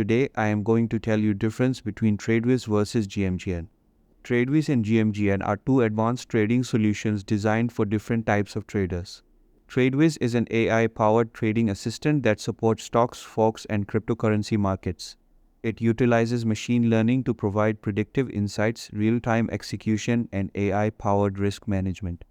Today, I am going to tell you difference between Tradewiz versus GMGN. Tradewiz and GMGN are two advanced trading solutions designed for different types of traders. Tradewiz is an AI-powered trading assistant that supports stocks, forex, and cryptocurrency markets. It utilizes machine learning to provide predictive insights, real-time execution, and AI-powered risk management.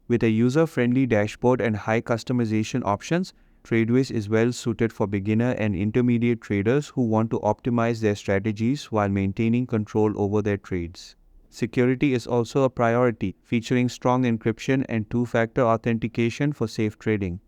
With a user-friendly dashboard and high customization options, Tradewiz is well suited for beginner and intermediate traders who want to optimize their strategies while maintaining control over their trades. Security is also a priority, featuring strong encryption and two-factor authentication for safe trading.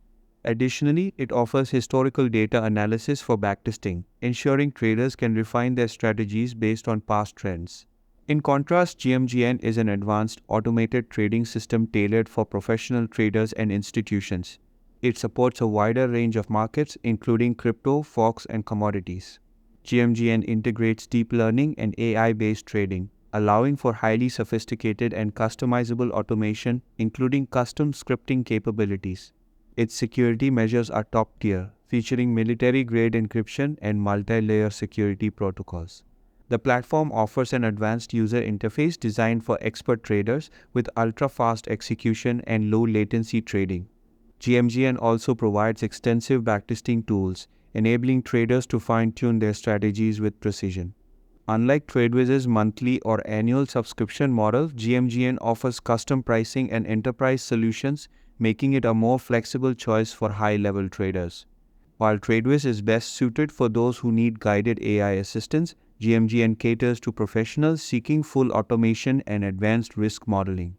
Additionally, it offers historical data analysis for backtesting, ensuring traders can refine their strategies based on past trends. In contrast, GMGN is an advanced automated trading system tailored for professional traders and institutions. It supports a wider range of markets, including crypto, forex, and commodities. GMGN integrates deep learning and AI-based trading, allowing for highly sophisticated and customizable automation, including custom scripting capabilities. Its security measures are top tier, featuring military-grade encryption and multi-layer security protocols. The platform offers an advanced user interface designed for expert traders with ultra-fast execution and low-latency trading. GMGN also provides extensive backtesting tools, enabling traders to fine-tune their strategies with precision. Unlike Tradewiz's monthly or annual subscription model, GMGN offers custom pricing and enterprise solutions, making it a more flexible choice for high-level traders. While Tradewiz is best suited for those who need guided AI assistance, GMGN caters to professionals seeking full automation and advanced risk modeling.